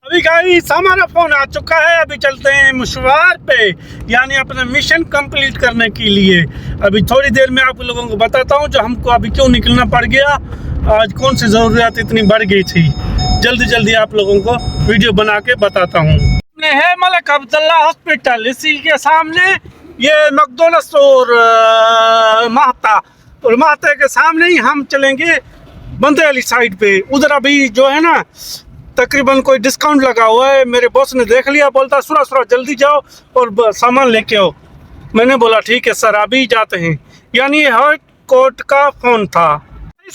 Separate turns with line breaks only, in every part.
अभी गाइस हमारा फोन आ चुका है। अभी चलते हैं मशवार पे, यानी अपना मिशन कंप्लीट करने के लिए। अभी थोड़ी देर में आप लोगों को बताता हूँ जो हमको अभी क्यों निकलना पड़ गया, आज कौन सी ज़रूरियात इतनी बढ़ गई थी। जल्दी जल्दी आप लोगों को वीडियो बना के बताता हूँ। है मलिक अब्दुल्ला हॉस्पिटल, इसी के सामने ये मैकडॉनल्ड्स और महता के सामने ही हम चलेंगे बंदे वाली साइड पे। उधर अभी जो है ना तकरीबन कोई डिस्काउंट लगा हुआ है। मेरे बॉस ने देख लिया, बोलता सुरा जल्दी जाओ और सामान लेके आओ। मैंने बोला ठीक है सर, अभी जाते हैं। यानी हाई कोर्ट का फोन था।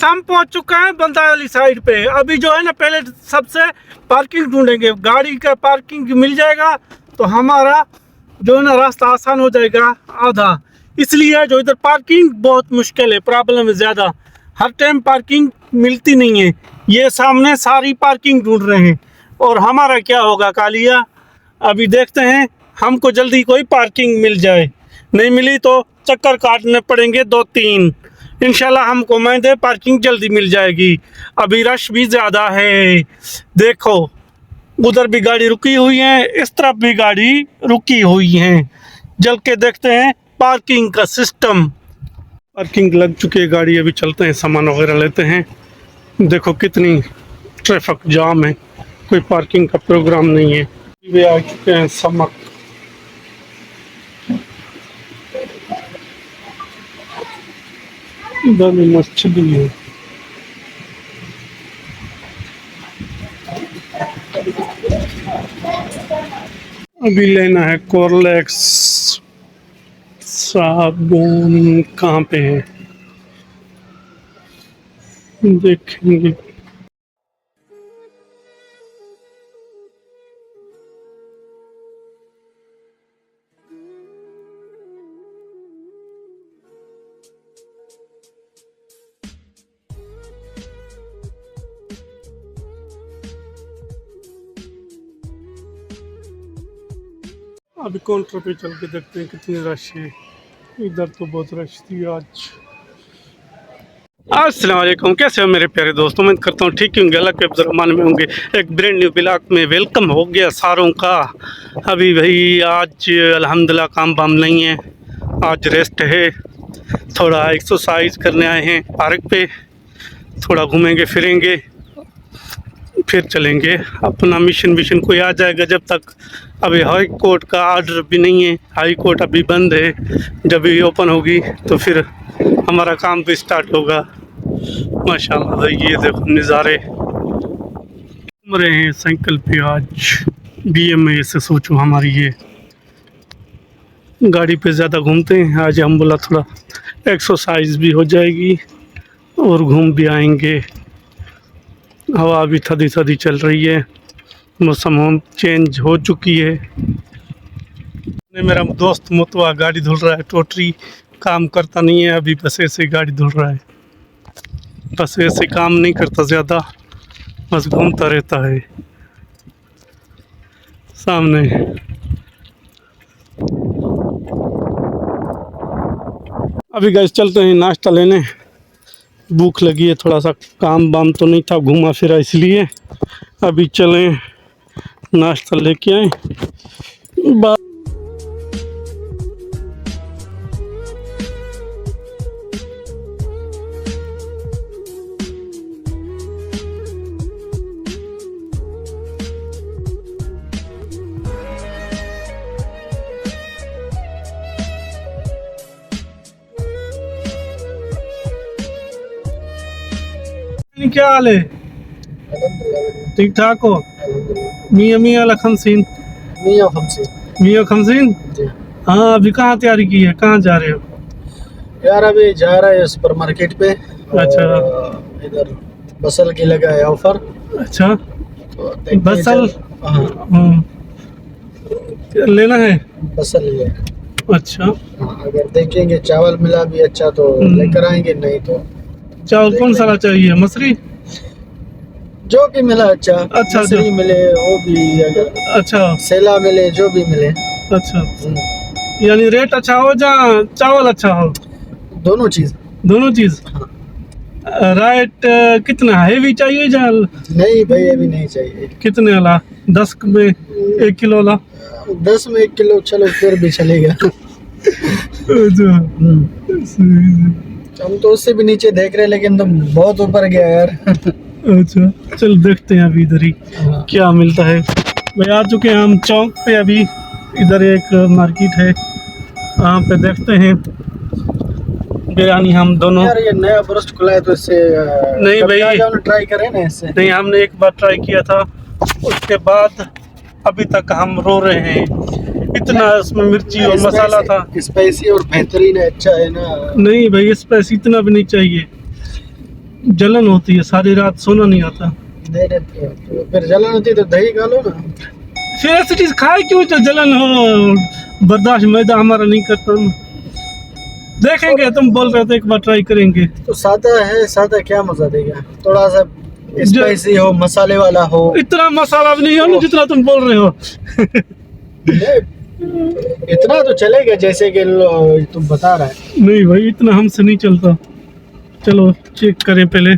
हम पहुंच चुका है बंदा वाली साइड पे। अभी जो है ना पहले सबसे पार्किंग ढूंढेंगे, गाड़ी का पार्किंग मिल जाएगा तो हमारा जो है ना रास्ता आसान हो जाएगा आधा। इसलिए जो इधर पार्किंग बहुत मुश्किल है, प्रॉब्लम है ज़्यादा। हर टाइम पार्किंग मिलती नहीं है। ये सामने सारी पार्किंग ढूंढ रहे हैं और हमारा क्या होगा कालिया। अभी देखते हैं, हमको जल्दी कोई पार्किंग मिल जाए। नहीं मिली तो चक्कर काटने पड़ेंगे 2-3। इंशाल्लाह हमको उम्मीद पार्किंग जल्दी मिल जाएगी। अभी रश भी ज़्यादा है, देखो उधर भी गाड़ी रुकी हुई है, इस तरफ भी गाड़ी रुकी हुई है। जल के देखते हैं पार्किंग का सिस्टम। पार्किंग लग चुकी है गाड़ी। अभी चलते हैं, सामान वगैरह लेते हैं। देखो कितनी ट्रैफिक जाम है, कोई पार्किंग का प्रोग्राम नहीं है। वे आ चुके हैं समक। इधर भी मस्जिद भी है। अभी लेना है कोरलेक्स साबुन। कहाँ पे है देखेंगे। अभी काउंटर पे चल के देखते हैं कितनी रश है। इधर तो बहुत रश थी आज। अस्सलाम वालेकुम, कैसे हो मेरे प्यारे दोस्तों। उम्मीद करता हूँ ठीक होंगे, अल्लाह के रहमान में होंगे। एक ब्रांड न्यू ब्लॉग में वेलकम हो गया सारों का। अभी भाई आज अल्हम्दुलिल्लाह काम बाम नहीं है, आज रेस्ट है। थोड़ा एक्सरसाइज करने आए हैं पार्क पे, थोड़ा घूमेंगे फिरेंगे, फिर चलेंगे अपना मिशन कोई आ जाएगा। जब तक अभी हाई कोर्ट का ऑर्डर भी नहीं है, हाई कोर्ट अभी बंद है। जब भी ओपन होगी तो फिर हमारा काम भी स्टार्ट होगा। माशाल्लाह ये देखो नज़ारे। घूम रहे हैं साइकिल पे आज। BMA से सोचो हमारी ये गाड़ी पे ज़्यादा घूमते हैं। आज हम बोला थोड़ा एक्सरसाइज भी हो जाएगी और घूम भी आएंगे। हवा भी थदी चल रही है, मौसम चेंज हो चुकी है। मेरा दोस्त मुतवा गाड़ी धुल रहा है, टोटरी काम करता नहीं है। अभी बस ऐसे गाड़ी धुल रहा है, बस ऐसे काम नहीं करता ज़्यादा, बस घूमता रहता है सामने। अभी गैस चलते हैं नाश्ता लेने, भूख लगी है। थोड़ा सा काम बाम तो नहीं था, घूमा फिरा, इसलिए अभी चलें नाश्ता लेके आए। क्या हाल है? ठीक ठाक हो? मियाँ खमसीन। हाँ, अभी कहाँ तैयारी की है, कहाँ जा रहे हो?
यार अभी जा रहा है सुपर मार्केट पे।
अच्छा,
इधर बसल की लगा है ऑफर।
अच्छा
तो
बसल लेना है,
बसल ले।
अच्छा
अगर देखेंगे चावल मिला भी अच्छा तो लेकर आएंगे, नहीं तो
चावल कौन सा चाहिए? मसूरी
जो भी मिला अच्छा।
अच्छा
मसूरी मिले वो भी, अगर
अच्छा
सेला मिले, जो भी मिले।
अच्छा, यानी रेट अच्छा हो या चावल अच्छा हो?
दोनों चीज।
राइट। कितना हैवी चाहिए या
नहीं भाई, अभी नहीं चाहिए।
कितने वाला? 10 में 1 किलो ला
10 में 1 किलो चलो फिर भी चलेगा।
अच्छा
हम तो उससे भी नीचे देख रहे हैं लेकिन तुम बहुत ऊपर गया यार।
अच्छा चल देखते हैं अभी इधर ही क्या मिलता है। भाई आ चुके हैं हम चौक पे अभी। इधर एक मार्केट है, वहाँ पे देखते हैं बिरयानी हम दोनों।
यार ये नया ब्रस्ट खुला है तो इससे
नहीं भाई,
ट्राई करें ना इससे।
नहीं हमने एक बार ट्राई किया था, उसके बाद अभी तक हम रो रहे हैं। इतना इसमें मिर्ची और मसाला था।
स्पाइसी और बेहतरीन है, अच्छा है ना।
नहीं भाई स्पाइसी इतना भी नहीं चाहिए, जलन होती है, सारी रात सोना नहीं आता।
नहीं नहीं फिर जलन होती है तो दही खा लो ना।
फिर ऐसी चीज खाए क्यों जो जलन हो, बर्दाश्त मैदा हमारा नहीं करता ना। देखेंगे, तुम बोल रहे थे एक बार ट्राई करेंगे।
तो सादा है, सादा क्या मजा देगा, थोड़ा सा स्पाइसी हो, मसाले वाला हो।
इतना मसाला भी नहीं हो ना जितना तुम बोल रहे हो।
इतना तो चलेगा जैसे कि तुम बता रहा है।
नहीं भाई इतना हमसे नहीं चलता। चलो चेक करें पहले।